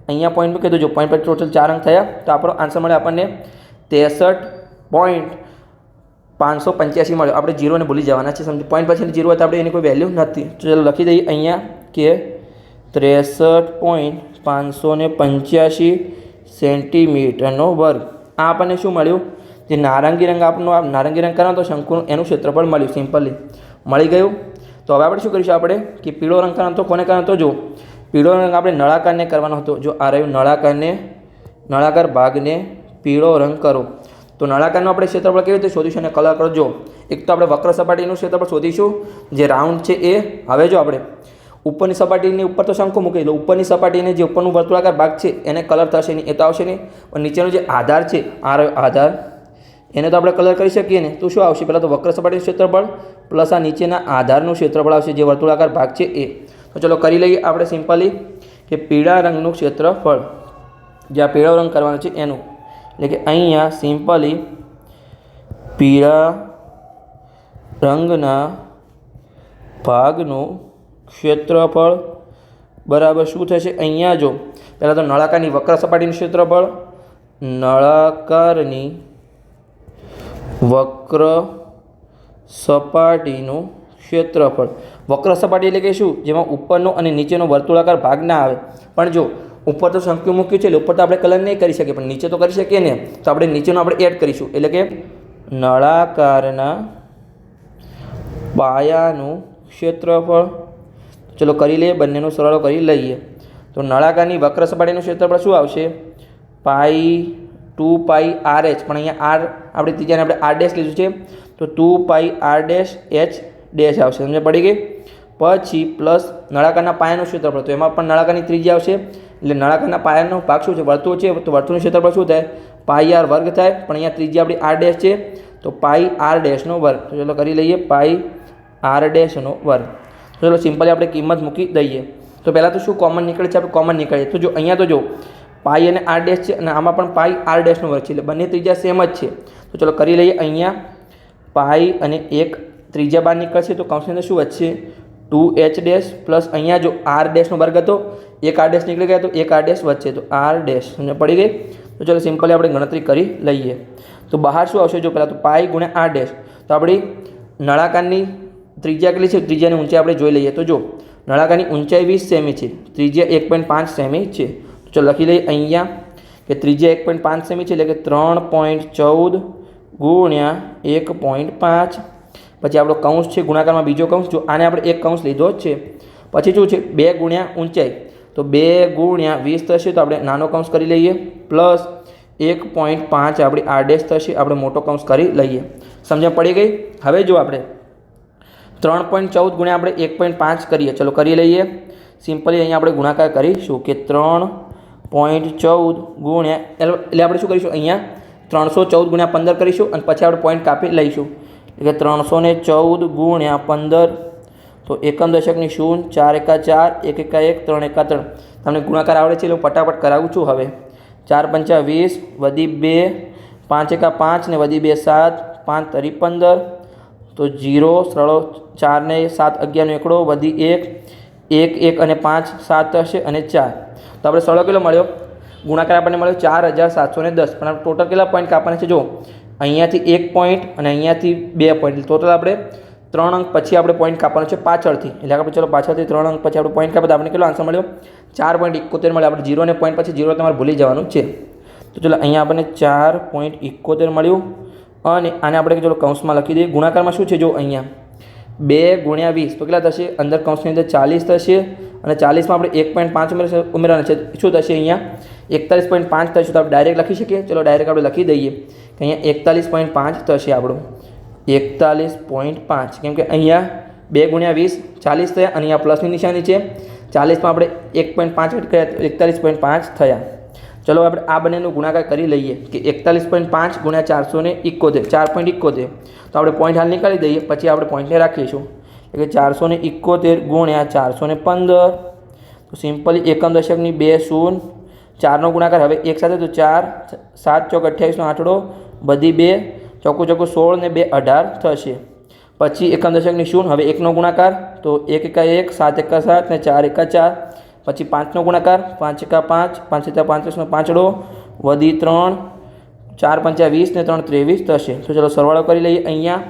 અહીંયા પોઈન્ટ મૂકી દો, જો પોઈન્ટ પછી ટોટલ 4 અંક થયા તો આપણો આન્સર મળે આપણને 63.585 મળ્યો. આપણે જીરોને ભૂલી જવાના છે, સમજો પોઈન્ટ પછી 0 હોય તો આપણે એની કોઈ વેલ્યુ નથી. તો ચાલો લખી દઈએ અહીંયા કે 63.585 સેન્ટીમીટરનો વર્ગ. આ આપણને શું મળ્યું? જે નારંગી રંગ આપણો નારંગી રંગ કરવાનો તો શંકુનું એનું ક્ષેત્રફળ મળ્યું, સિમ્પલી મળી ગયું. તો હવે આપણે શું કરીશું? આપણે કે પીળો રંગ કરવાનો તો કોને કરવાનો? તો જો પીળો રંગ આપણે નળાકારને કરવાનો હતો. જો આ રહ્યું નળાકાર ભાગને પીળો રંગ કરો. તો નળાકારનું આપણે ક્ષેત્રફળ કેવી રીતે શોધીશું અને કલર કરો? જો એક તો આપણે વક્ર સપાટીનું ક્ષેત્રફળ શોધીશું, જે રાઉન્ડ છે એ. હવે જો આપણે ઉપરની સપાટીની ઉપર તો શંકુ મૂકી દો, ઉપરની સપાટીને જે ઉપરનું વર્તુળાકાર ભાગ છે એને કલર થશે નહીં, એ તો આવશે નહીં. પણ નીચેનો જે આધાર છે, આ આધાર, એને તો આપણે કલર કરી શકીએ ને. તો શું આવશે? પહેલાં તો વક્ર સપાટીનું ક્ષેત્રફળ પ્લસ આ નીચેના આધારનું ક્ષેત્રફળ આવશે, જે વર્તુળાકાર ભાગ છે એ. તો ચલો કરી લઈએ આપણે સિમ્પલી કે પીળા રંગનું ક્ષેત્રફળ, જે આ પીળો રંગ કરવાનો છે એનું, એટલે કે અહીંયા સિમ્પલી પીળા રંગના ભાગનું ક્ષેત્રફળ બરાબર શું થશે? અહીંયા જો પહેલાં તો નળાકારની વક્ર સપાટીનું ક્ષેત્રફળ, નળાકારની વક્ર સપાટીનું ક્ષેત્રફળ. વક્ર સપાટી એટલે કે શું? જેમાં ઉપરનો અને નીચેનો વર્તુળાકાર ભાગ ના આવે. પણ જો ઉપર તો શંકુ મૂક્યું છે એટલે ઉપર તો આપણે કલર નહીં કરી શકીએ, પણ નીચે તો કરી શકીએ ને. તો આપણે નીચેનું આપણે એડ કરીશું, એટલે કે નળાકારના પાયાનું ક્ષેત્રફળ. ચલો કરી લઈએ, બંનેનું સરળ કરી લઈએ. તો નળાકારની વક્ર સપાટીનું ક્ષેત્રફળ શું આવશે? π2πRh. પણ અહીંયા r આપણે ત્રીજાને આપણે r ડેશ લીધું છે, તો 2πr' h' આવશે. સમજ પડી ગઈ? પછી પ્લસ નળાકારના પાયાનું ક્ષેત્રફળ, તો એમાં પણ નળાકારની ત્રિજ્યા આવશે. એટલે નળાકારના પાયાનો ભાગ શું છે? વર્તુળ છે, તો વર્તુળનું ક્ષેત્રફળ શું થાય? πr વર્ગ થાય. પણ અહીંયા ત્રિજ્યા આપણી r' છે, તો πr' નો વર્ગ. તો ચલો કરી લઈએ πr' નો વર્ગ. તો ચલો સિમ્પલી આપણે કિંમત મૂકી દઈએ. તો પહેલાં તો શું કોમન નીકળે છે? આપણે કોમન નીકળીએ તો જો અહીંયા તો જો પાઈ અને r' છે, અને આમાં પણ πr' નો વર્ગ છે, એટલે બંને ત્રિજ્યા સેમ જ છે. તો ચલો કરી લઈએ. અહીંયા પાઈ અને એક ત્રિજ્યા બહાર નીકળશે, તો કૌંસની અંદર શું વધશે? 2h' પ્લસ અહીંયા જો r' નો વર્ગ હતો, એક r' નીકળી ગયા, તો એક r' વધશે, તો r'. સમજ પડી ગઈ? તો ચલો સિમ્પલી આપણે ગણતરી કરી લઈએ. તો બહાર શું આવશે? જો પહેલાં તો પાઈ ગુણ્યા r'. તો આપણી નળાકારની ત્રિજ્યા કેટલી છે? ત્રિજ્યાની ઊંચાઈ આપણે જોઈ લઈએ. તો જો નળાકારની ઊંચાઈ 20 સેમી છે, ત્રિજ્યા 1.5 સેમી છે. તો ચલો લખી લઈએ અહીંયા કે ત્રિજ્યા 1.5 સેમી છે, એટલે કે 3.14 ગુણ્યા 1.5. પછી આપણો કૌંસ છે ગુણાકારમાં બીજો કૌંસ, જો આને આપણે એક કૌંસ લીધો જ છે. પછી શું છે? 2 ગુણ્યા ઊંચાઈ, તો 2 ગુણ્યા 20 થશે, તો આપણે નાનો કૌંસ કરી લઈએ, પ્લસ 1.5 આપણી r' થશે, આપણે મોટો કૌંસ કરી લઈએ. સમજણ પડી ગઈ? હવે જો આપણે 3.14 ગુણ્યા આપણે 1.5 કરીએ. ચલો કરી લઈએ સિમ્પલી. અહીંયા આપણે ગુણાકાર કરીશું કે 3.14 ગુણ્યા, એટલે આપણે શું કરીશું? અહીંયા 314 ગુણ્યા 15 કરીશું, અને પછી આપણે પોઈન્ટ કાપી લઈશું, એટલે કે 314 ગુણ્યા 15. તો એકમ દશકની 0, 4 એકા 4, 1 એકા 1, 3 એકા 3. તમને ગુણાકાર આવડે છે એટલે હું ફટાફટ કરાવું છું. હવે 4 પંચા 20, વધી 2, 5 એકા 5 ને વધી 2 7, 5 તરી 15. તો 0 સરળો 4 ને 7 11 નો એકડો, વધી 1, 1 1 અને 5 7 થશે, અને 4. તો આપણે સરળો કેટલો મળ્યો? ગુણાકાર આપણને મળ્યો 4710. પણ આપણે ટોટલ કેટલા પોઈન્ટ કાપવાના છે? જો અહીંયાથી 1 પોઈન્ટ અને અહીંયાથી 2 પોઈન્ટ, ટોટલ આપણે 3 અંક પછી આપણે પોઈન્ટ કાપવાનો છે પાછળથી. એટલે આપણે ચલો પાછળથી 3 અંક પછી આપણે પોઈન્ટ કાપે તો આપણે કેટલો આન્સર મળ્યો? 4.71 મળ્યો. આપણે 0 ને પોઈન્ટ પછી 0 તમારે ભૂલી જવાનું છે. તો ચલો અહીંયા આપણને 4.71 મળ્યું. અને આને આપણે ચલો કૌંસમાં લખી દઈએ. ગુણાકારમાં શું છે? જો અહીંયા 2 ગુણ્યા 20, તો કેટલા થશે? અંદર કૌંસની અંદર 40 થશે, અને 40માં આપણે 1.5 ઉમેરવાના છે. શું થશે? અહીંયા 41.5 થશે. તો આપણે ડાયરેક્ટ લખી શકીએ. ચલો ડાયરેક્ટ આપણે લખી દઈએ કે અહીંયા 41.5 થશે આપણું. 41.5, કેમ કે અહીંયા 2 ગુણ્યા 20 40 થયા, અને અહીંયા પ્લસની નિશાની છે. 40માં આપણે 1.5 એડ કર્યા, 41.5 થયા. ચલો આપણે આ બંનેનો ગુણાકાર કરી લઈએ કે 41.5 ગુણ્યા 471, 4.71. તો આપણે પોઈન્ટ હાલ નીકાળી દઈએ, પછી આપણે પોઈન્ટને રાખીશું, એટલે કે 471 ગુણ્યા 415. તો સિમ્પલી એકમ દશકની 2 0, 4નો ગુણાકાર હવે એક સાથે, તો 4 7 ચોક 28 નો આંકડો, બધી 2 ચોખ્ખું ચોખ્ખું 16 ને 2 18 થશે. પછી 1 દશકની શૂન્ય, હવે 1નો ગુણાકાર તો 1 એકા 1, 7 એકા 7 ને 4 એકા 4, પછી 5નો ગુણાકાર 5 એકા 5, 5 એકા 35નો પાંચડો વધી 3, 4 પંચા 20 ને 3 23 થશે. તો ચલો સરવાળો કરી લઈએ. અહીંયા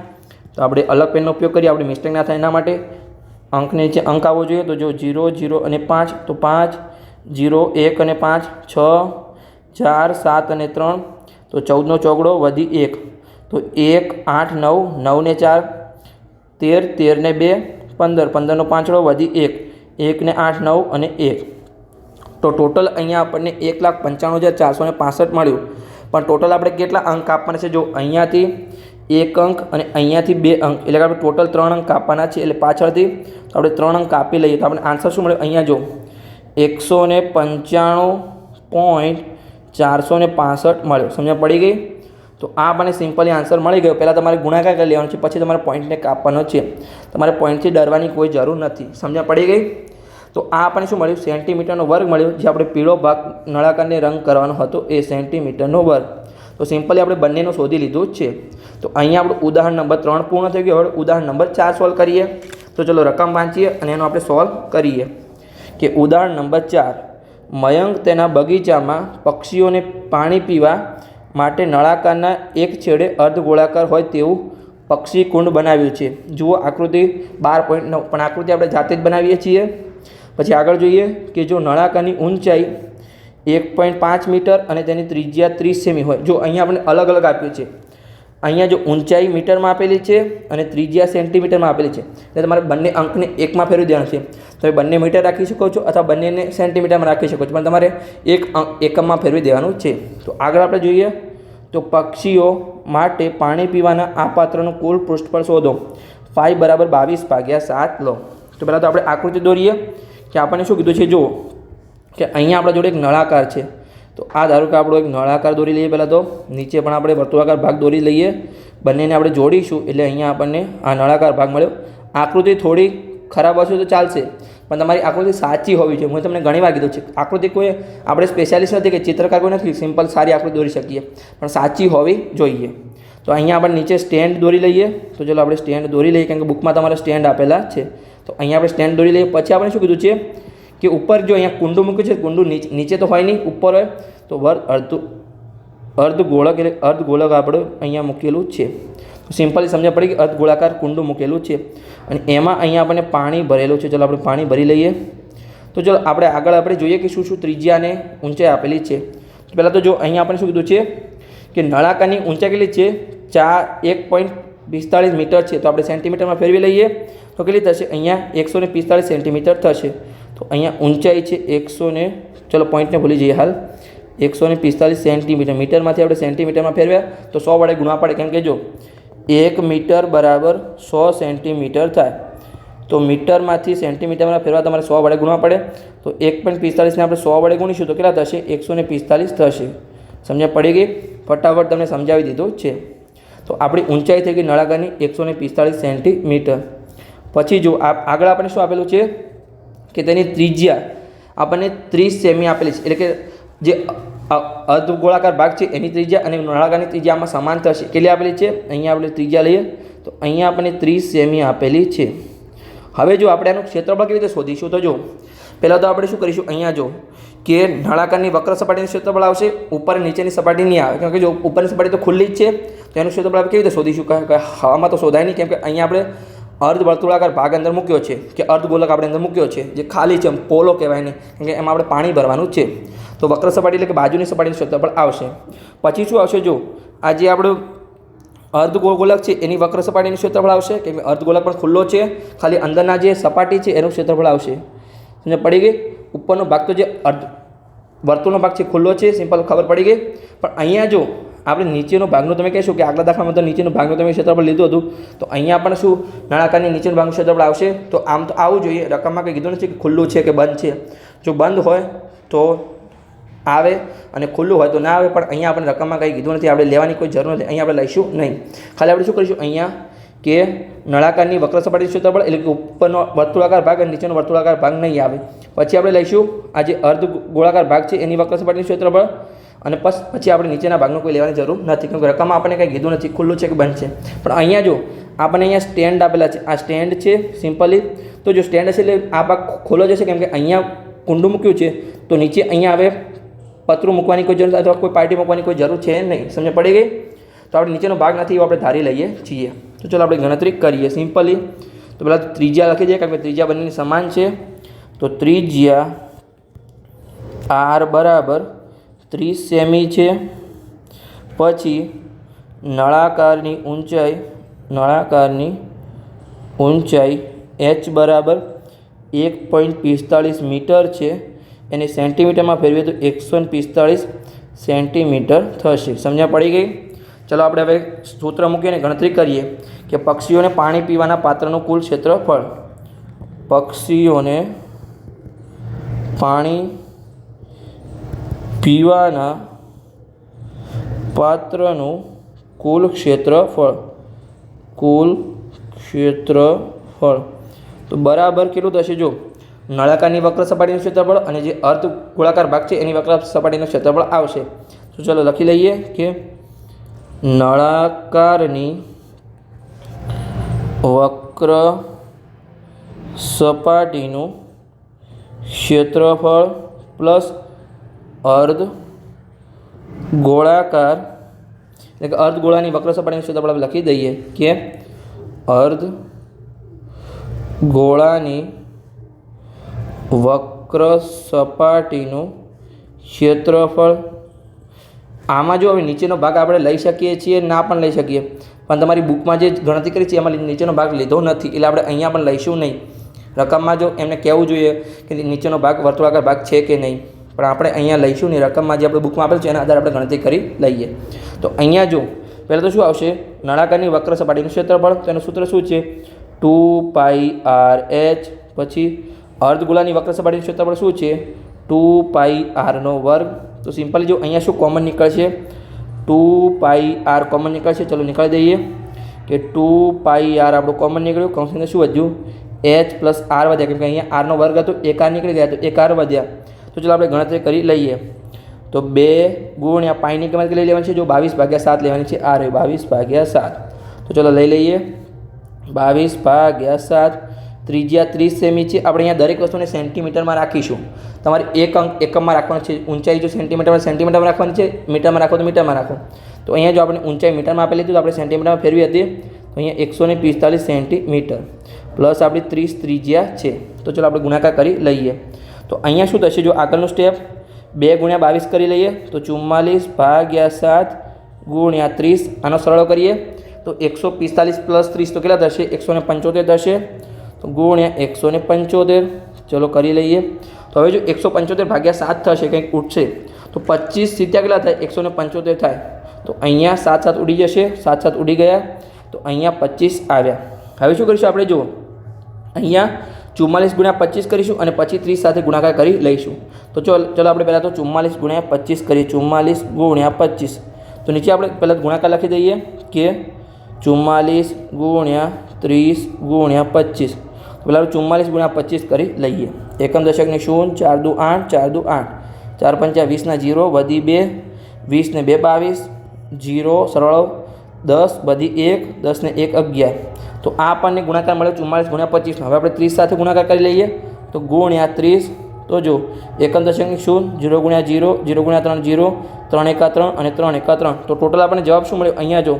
તો આપણે અલગ પેનનો ઉપયોગ કરીએ, આપણે મિસ્ટેક ના થાય એના માટે. અંકની નીચે અંક આવવો જોઈએ, તો જો 0 0 અને 5, તો 5 0 1 અને 5 6 4 7 અને 3, તો 14નો ચોગડો વધી 1, તો 1 8 9 9 ને 4 13 13 ને 2 15 15નો પાંચડો વધી 1 1 ને 8 9 અને 1, તો ટોટલ અહીંયા આપણને 1,95,465 મળ્યું. પણ ટોટલ આપણે કેટલા અંક કાપવાના છે? જો અહીંયાથી 1 અંક અને અહીંયાથી 2 અંક, એટલે કે આપણે ટોટલ 3 અંક કાપવાના છે. એટલે પાછળથી આપણે 3 અંક કાપી લઈએ તો આપણે આન્સર શું મળ્યો? અહીંયા જો 195.465 મળ્યો. સમજ પડી ગઈ? તો આ આપણને સિમ્પલી આન્સર મળી ગયો. પહેલાં તમારે ગુણાકાર કરી લેવાનો છે, પછી તમારે પોઈન્ટને કાપવાનો છે. તમારે પોઈન્ટથી ડરવાની કોઈ જરૂર નથી. સમજ પડી ગઈ? તો આ આપણને શું મળ્યું? સેન્ટીમીટરનો વર્ગ મળ્યો. જે આપણે પીળો ભાગ નળાકારને રંગ કરવાનો હતો એ સેન્ટીમીટરનો વર્ગ. તો સિમ્પલી આપણે બંનેનો શોધી લીધું જ છે. તો અહીંયા આપણું ઉદાહરણ નંબર 3 પૂર્ણ થઈ ગયું. હવે ઉદાહરણ નંબર 4 સોલ્વ કરીએ. તો ચલો રકમ વાંચીએ અને એનો આપણે સોલ્વ કરીએ. કે ઉદાહરણ નંબર 4, મયંક તેના બગીચામાં પક્ષીઓને પાણી પીવા માટે નળાકારના એક છેડે અર્ધગોળાકાર હોય તેવું પક્ષી કુંડ બનાવ્યું છે. જુઓ આકૃતિ 12.9, પણ આકૃતિ આપણે જાતે જ બનાવીએ છીએ. પછી આગળ જોઈએ કે જો નળાકારની ઊંચાઈ 1.5 મીટર અને તેની ત્રિજ્યા 30 સેમી હોય. જો અહીંયા આપણે અલગ અલગ આપ્યું છે. અહીંયા જો ઊંચાઈ મીટરમાં આપેલી છે અને ત્રિજ્યા સેન્ટીમીટરમાં આપેલી છે, એટલે તમારે બંને અંકને એકમાં ફેરવી દેવાનું છે. તમે બંને મીટર રાખી શકો છો અથવા બંનેને સેન્ટીમીટરમાં રાખી શકો છો, પણ તમારે એક એકમમાં ફેરવી દેવાનું છે. તો આગળ આપણે જોઈએ તો પક્ષીઓ માટે પાણી પીવાના આ પાત્રનું કુલ પૃષ્ઠફળ શોધો. 5 = 22/7 લો. તો પહેલાં તો આપણે આકૃતિ દોરીએ કે આપણને શું કીધું છે. જુઓ કે અહીંયા આપણા જોડે એક નળાકાર છે. તો આ ધારો કે આપણો એક નળાકાર દોરી લઈએ. પહેલાં તો નીચે પણ આપણે વર્તુળાકાર ભાગ દોરી લઈએ. બંનેને આપણે જોડીશું એટલે અહીંયા આપણને આ નળાકાર ભાગ મળ્યો. આકૃતિ થોડી ખરાબ હશે તો ચાલશે, પણ તમારી આકૃતિ સાચી હોવી જોઈએ. હું તમને ઘણી વાર કીધું છે, આકૃતિ કોઈ આપણે સ્પેશિયાલિસ્ટ નથી કે ચિત્રકાર કોઈ નથી, સિમ્પલ સારી આકૃતિ દોરી શકીએ, પણ સાચી હોવી જોઈએ. તો અહીંયા આપણે નીચે સ્ટેન્ડ દોરી લઈએ. તો ચલો આપણે સ્ટેન્ડ દોરી લઈએ, કેમ કે બુકમાં તમારા સ્ટેન્ડ આપેલા છે. તો અહીંયા આપણે સ્ટેન્ડ દોરી લઈએ. પછી આપણે શું કીધું છે કે ઉપર જો અહીંયા કુંડું મૂક્યું છે, કુંડું નીચે તો હોય નહીં, ઉપર હોય. તો અર્ધગોળક એટલે અર્ધગોળક આપણે અહીંયા મૂકેલું છે. તો સિમ્પલી સમજ પડી કે અર્ધગોળાકાર કુંડું મૂકેલું છે અને એમાં અહીંયા આપણને પાણી ભરેલું છે. ચલો આપણે પાણી ભરી લઈએ. તો ચલો આપણે આગળ આપણે જોઈએ કે શું શું ત્રિજ્યા અને ઊંચાઈ આપેલી છે. પહેલાં તો જો અહીંયા આપણે શું કીધું છે કે નળાકારની ઊંચાઈ કેટલી છે? 1.45 મીટર છે. તો આપણે સેન્ટીમીટરમાં ફેરવી લઈએ તો કેટલી થશે? અહીંયા 145 સેન્ટીમીટર થશે. તો અહીંયા ઊંચાઈ છે 100 ચલો પોઈન્ટને ભૂલી જઈએ હાલ, 145 સેન્ટીમીટર. મીટરમાંથી આપણે સેન્ટીમીટરમાં ફેરવ્યા તો 100 વડે ગુણવા પડે, કેમ કે જો 1 મીટર બરાબર 100 સેન્ટીમીટર થાય. તો મીટરમાંથી સેન્ટીમીટરમાં ફેરવા તમારે 100 વડે ગુણવા પડે. તો 1.45ને આપણે 100 વડે ગુણીશું તો કેટલા થશે? 145 થશે. સમજ પડી ગઈ? ફટાફટ તમને સમજાવી દીધું છે. તો આપણી ઊંચાઈ થઈ ગઈ નળાકારની 145 સેન્ટીમીટર. પછી જો આગળ આપણે શું આપેલું છે કે તેની ત્રિજ્યા આપણને 30 સેમી આપેલી છે. એટલે કે જે અર્ધગોળાકાર ભાગ છે એની ત્રિજ્યા અને નળાકારની ત્રિજ્યામાં સમાન થશે. કેટલી આપેલી છે? અહીંયા આપણે ત્રિજ્યા લઈએ તો અહીંયા આપણને 30 સેમી આપેલી છે. હવે જો આપણે આનું ક્ષેત્રફળ કેવી રીતે શોધીશું? તો જો પહેલાં તો આપણે શું કરીશું, અહીંયા જો કે નળાકારની વક્ર સપાટીનું ક્ષેત્રફળ આવશે, ઉપર નીચેની સપાટી નહીં આવે, કેમ કે જો ઉપરની સપાટી તો ખુલ્લી જ છે. તો એનું ક્ષેત્રફળ આપણે કેવી રીતે શોધીશું? હવામાં તો શોધાય નહીં, કેમ કે અહીંયા આપણે અર્ધવર્તુળાકાર ભાગ અંદર મૂક્યો છે કે અર્ધગોલક આપણે અંદર મૂક્યો છે, જે ખાલી છે, પોલો કહેવાય નહીં, કેમ કે એમાં આપણે પાણી ભરવાનું છે. તો વક્ર સપાટી એટલે કે બાજુની સપાટીનું ક્ષેત્રફળ આવશે. પછી શું આવશે? જો આ જે આપણું અર્ધગોલક છે એની વક્ર સપાટીનું ક્ષેત્રફળ આવશે, કેમ કે અર્ધગોલક પણ ખુલ્લો છે, ખાલી અંદરના જે સપાટી છે એનું ક્ષેત્રફળ આવશે. સમજ પડી ગઈ? ઉપરનો ભાગ તો જે વર્તુળનો ભાગ છે ખુલ્લો છે, સિમ્પલ ખબર પડી ગઈ. પણ અહીંયા જો આપણે નીચેનો ભાગનું તમે કહેશો કે આગલા દાખલામાં તો નીચેનો ભાગનું તમે ક્ષેત્રફળ લીધું હતું, તો અહીંયા પણ શું નળાકારની નીચેનું ભાગનું ક્ષેત્રફળ આવશે. તો આમ તો આવવું જોઈએ. રકમમાં કંઈ કીધું નથી કે ખુલ્લું છે કે બંધ છે. જો બંધ હોય તો આવે અને ખુલ્લું હોય તો ના આવે, પણ અહીંયા આપણે રકમમાં કંઈ કીધું નથી, આપણે લેવાની કોઈ જરૂર નથી. અહીંયા આપણે લઈશું નહીં. ખાલી આપણે શું કરીશું અહીંયા કે નળાકારની વક્ર સપાટી ક્ષેત્રફળ એટલે કે ઉપરનો વર્તુળાકાર ભાગ અને નીચેનો વર્તુળાકાર ભાગ નહીં આવે. પછી આપણે લઈશું આ જે અર્ધ ગોળાકાર ભાગ છે એની વક્ર સપાટીનું ક્ષેત્રફળ અને પછી આપણે નીચેના ભાગનું કોઈ લેવાની જરૂર નથી, કેમ કે રકમમાં આપણને કંઈ કીધું નથી ખુલ્લું છે કે બંધ છે. પણ અહીંયા જો આપણને અહીંયા સ્ટેન્ડ આપેલા છે, આ સ્ટેન્ડ છે સિમ્પલી. તો જો સ્ટેન્ડ હશે એટલે આ ભાગ ખોલો જશે, કેમ કે અહીંયા કુંડું મૂક્યું છે તો નીચે અહીંયા હવે પતરું મૂકવાની કોઈ જરૂર અથવા કોઈ પાર્ટી મૂકવાની કોઈ જરૂર છે નહીં. સમજ પડી ગઈ? તો આપણે નીચેનો ભાગ નથી એવો આપણે ધારી લઈએ છીએ. તો ચાલો આપણે ગણતરી કરીએ સિમ્પલી. તો પહેલાં ત્રિજ્યા લખી દઈએ, કારણ કે ત્રિજ્યા બંનેની સમાન છે. તો ત્રિજ્યા r બરાબર 30 સેમી છે. પછી નળાકારની ઊંચાઈ h બરાબર 1.45 મીટર છે. એને સેન્ટીમીટરમાં ફેરવીએ તો 145 સેન્ટીમીટર થશે. સમજણ પડી ગઈ? ચલો આપણે હવે સૂત્ર મૂકીને ગણતરી કરીએ કે પક્ષીઓને પાણી પીવાના પાત્રનું કુલ ક્ષેત્રફળ. પક્ષીઓને પાણી પીવાના પાત્રનું કુલ ક્ષેત્રફળ તો બરાબર કેટલું થશે? જો નળાકારની વક્ર સપાટીનું ક્ષેત્રફળ અને જે અર્ધ ગોળાકાર ભાગ છે એની વક્ર સપાટીનું ક્ષેત્રફળ આવશે. તો ચાલો લખી લઈએ કે નળાકારની વક્ર સપાટીનું ક્ષેત્રફળ પ્લસ અર્ધ ગોળાકાર એટલે કે અર્ધ ગોળાની વક્ર સપાટીનું ક્ષેત્રફળ આપણે લખી દઈએ કે અર્ધ ગોળાની વક્ર સપાટીનું ક્ષેત્રફળ. આમાં જો હવે નીચેનો ભાગ આપણે લઈ શકીએ છીએ, ના પણ લઈ શકીએ, પણ તમારી બુકમાં જે ગણતરી કરી છે એમાં નીચેનો ભાગ લીધો નથી એટલે આપણે અહીંયા પણ લઈશું નહીં. રકમમાં જો એમને કહેવું જોઈએ કે નીચેનો ભાગ વર્તુળાકાર ભાગ છે કે નહીં, પણ આપણે અહીંયા લઈશું નહીં. રકમમાં જે આપણે બુકમાં આપેલ છે એના આધારે આપણે ગણતરી કરી લઈએ. તો અહીંયા જો પહેલાં તો શું આવશે? નળાકારની વક્ર સપાટીનું ક્ષેત્રફળ. તો એનું સૂત્ર શું છે? 2πrh. પછી અર્ધગોળાની વક્ર સપાટીનું ક્ષેત્રફળ શું છે? 2πr². તો સિમ્પલી જો અહીંયા શું કોમન નીકળશે? 2πr કોમન નીકળશે. ચલો નીકાળી દઈએ કે 2πr આપણું કોમન નીકળ્યું. કૌંસની શું વધ્યું? h પ્લસ r વધ્યા, કેમ કે અહીંયા r નો વર્ગ હતો, એક r નીકળી ગયા તો એક r વધ્યા. તો ચલો આપણે ગણતરી કરી લઈએ. તો 2 ગુણ્યા પાઈની કિંમત લઈ લેવાની છે, જો 22/7 લેવાની છે. આ રહ્યું 22/7. તો ચલો લઈ લઈએ 22/7. ત્રિજ્યા 30 સેમી છે. આપણે અહીંયા દરેક વસ્તુને સેન્ટીમીટરમાં રાખીશું. તમારે એક અંક એકમમાં રાખવાનો છે. ઊંચાઈ જો સેન્ટીમીટરમાં રાખવાની છે, મીટરમાં રાખો તો મીટરમાં રાખો. તો અહીંયા જો આપણે ઊંચાઈ મીટરમાં આપેલી હતી તો આપણે સેન્ટીમીટરમાં ફેરવી હતી. તો અહીંયા 145 સેન્ટીમીટર પ્લસ આપણી 30 ત્રિજ્યા છે. તો ચલો આપણે ગુણાકાર કરી લઈએ. તો અહીંયા શું થશે? જો આગળનું સ્ટેપ 2 ગુણ્યા 22 કરી લઈએ તો 44/7 ગુણ્યા 30. આનો સરળ કરીએ તો 145 પ્લસ 30 તો કેટલા થશે? 175 થશે. તો ગુણ્યા 175. ચલો કરી લઈએ. તો હવે જો 175/7 થશે, કંઈક ઉઠશે તો 25 સીધા કેટલા થાય? 175 થાય. તો અહીંયા 7 ઉડી જશે, 7 ઉડી ગયા. તો અહીંયા 25 આવ્યા. હવે શું કરીશું આપણે? જુઓ અહીંયા 44 ગુણ્યા 25 કરીશું અને પછી 30 સાથે ગુણાકાર કરી લઈશું. તો ચલો આપણે પહેલાં તો 44 ગુણ્યા 25 કરીએ. 44 ગુણ્યા 25. તો નીચે આપણે પહેલાં ગુણાકાર લખી દઈએ કે 44 ગુણ્યા 30 ગુણ્યા 25. પહેલાં 44 ગુણ્યા 25 કરી લઈએ. એકમ દશકની 0, 4 દુ 8, 4 દુ 8, 4 પંચા 20 ના 0, વધી 2, 20 ને 2 22, 0 સરળ 10, વધી 1, 10 ને 1 11. તો આ આપણને ગુણાકાર મળ્યો 44 ગુણ્યા 25. હવે આપણે 30 સાથે ગુણાકાર કરી લઈએ તો ગુણ્યા 30. તો જો એકમ દશકની 0, 0 ગુણ્યા 0, 0 ગુણ્યા 3 0, 3 એકા 3 અને 3 એકા 3. તો ટોટલ આપણને જવાબ શું મળ્યો? અહીંયા જો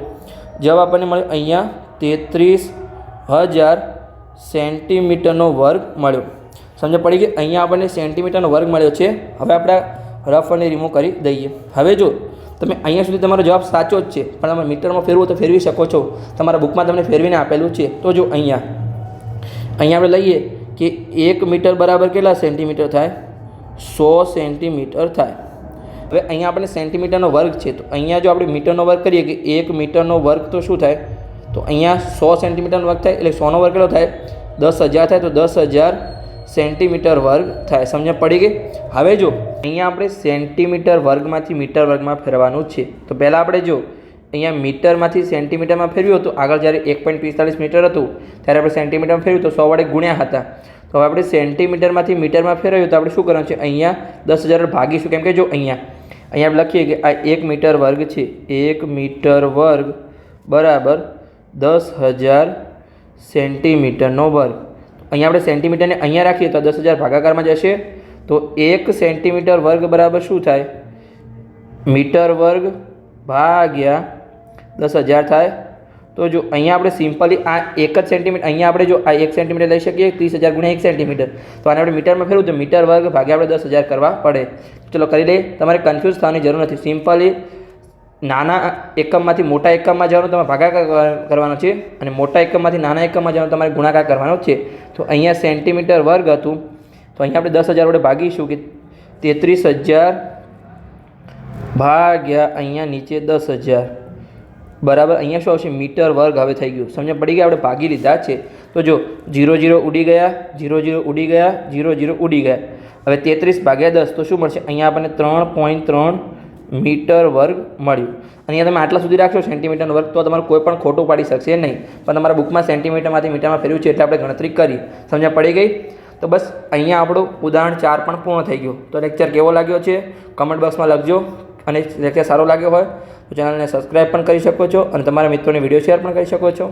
જવાબ આપણને મળ્યો અહીંયા 33,000 સેન્ટીમીટરનો વર્ગ મળ્યો. સમજ પડી ગઈ? અહીંયા આપણને સેન્ટીમીટરનો વર્ગ મળ્યો છે. હવે આપણે રફ અને રિમૂવ કરી દઈએ. હવે જો તમે અહીંયા સુધી તમારો જવાબ સાચો જ છે, પણ તમે મીટરમાં ફેરવો તો ફેરવી શકો છો. તમારા બુકમાં તમને ફેરવીને આપેલું છે. તો જો અહીંયા આપણે લઈએ કે 1 મીટર બરાબર કેટલા સેન્ટીમીટર થાય? 100 સેન્ટીમીટર થાય. હવે અહીંયા આપણે સેન્ટીમીટરનો વર્ગ છે, તો અહીંયા જો આપણે મીટરનો વર્ગ કરીએ કે 1 મીટરનો વર્ગ તો શું થાય? તો અહીંયા 100 સેન્ટીમીટરનો વર્ગ થાય એટલે 100નો વર્ગ કેટલો થાય? 10,000 થાય. તો 10,000 સેન્ટીમીટર વર્ગ થાય. સમજ પડી ગઈ? હવે જો અહીંયા આપણે સેન્ટીમીટર વર્ગમાંથી મીટર વર્ગમાં ફેરવાનું છે. તો પહેલાં આપણે જો અહીંયા મીટરમાંથી સેન્ટીમીટરમાં ફેરવ્યું હતું. આગળ જ્યારે 1.45 મીટર હતું ત્યારે આપણે સેન્ટીમીટરમાં ફેરવ્યું તો 100 વડે ગુણ્યા હતા. તો હવે આપણે સેન્ટીમીટરમાંથી મીટરમાં ફેરવ્યું તો આપણે શું કરવાનું છે? અહીંયા 10,000 ભાગીશું, કેમ કે જો અહીંયા અહીંયા આપણે લખીએ કે આ 1 મીટર વર્ગ છે, 1 મીટર વર્ગ બરાબર 10,000 સેન્ટીમીટરનો વર્ગ. અહીંયા આપણે સેન્ટીમીટરને અહીંયા રાખીએ તો 10,000 ભાગાકારમાં જશે, તો 1 સેન્ટીમીટર વર્ગ બરાબર શું થાય? મીટર વર્ગ ભાગ્યા 10,000 થાય. તો જો અહીંયા આપણે સિમ્પલી આ 1 જ સેન્ટીમીટર, અહીંયા આપણે જો આ 1 સેન્ટીમીટર લઈ શકીએ, 30,000 ગુણ્યા 1 સેન્ટીમીટર, તો આને આપણે મીટરમાં ફેરવું તો મીટર વર્ગ ભાગ્યા આપણે 10,000 કરવા પડે. ચલો કરી લઈએ. તમારે કન્ફ્યુઝ થવાની જરૂર નથી. સિમ્પલી નાના એકમમાંથી મોટા એકમમાં જવાનું તમારે ભાગાકાર કરવાનો છે અને મોટા એકમમાંથી નાના એકમમાં જવાનું તમારે ગુણાકાર કરવાનો છે. તો અહીંયા સેન્ટીમીટર વર્ગ હતું, તો અહીંયા આપણે 10,000 વડે ભાગીશું કે 33,000 ભાગ્યા અહીંયા નીચે 10,000 બરાબર અહીંયા શું આવશે? મીટર વર્ગ હવે થઈ ગયું. સમજ પડી ગઈ? આપણે ભાગી લીધા છે. તો જો 0 0 ઉડી ગયા, 0 0 ઉડી ગયા, 0 0 ઉડી ગયા. હવે 33 ભાગ્યા 10 તો શું મળશે? અહીંયા આપણને 3.3 મીટર વર્ગ મળ્યું. અહીંયા તમે આટલા સુધી રાખશો સેન્ટીમીટરનો વર્ગ તો તમારું કોઈ પણ ખોટું પાડી શકશે નહીં. પણ તમારા બુકમાં સેન્ટીમીટરમાંથી મીટરમાં ફેરવ્યું છે એટલે આપણે ગણતરી કરી. સમજ પડી ગઈ? તો બસ અહીંયા આપણું ઉદાહરણ 4 પણ પૂર્ણ થઈ ગયું. તો લેક્ચર કેવો લાગ્યો છે કમેન્ટ બોક્સમાં લખજો, અને લેક્ચર સારો લાગ્યો હોય તો ચેનલને સબસ્ક્રાઈબ પણ કરી શકો છો અને તમારા મિત્રોને વિડીયો શેર પણ કરી શકો છો.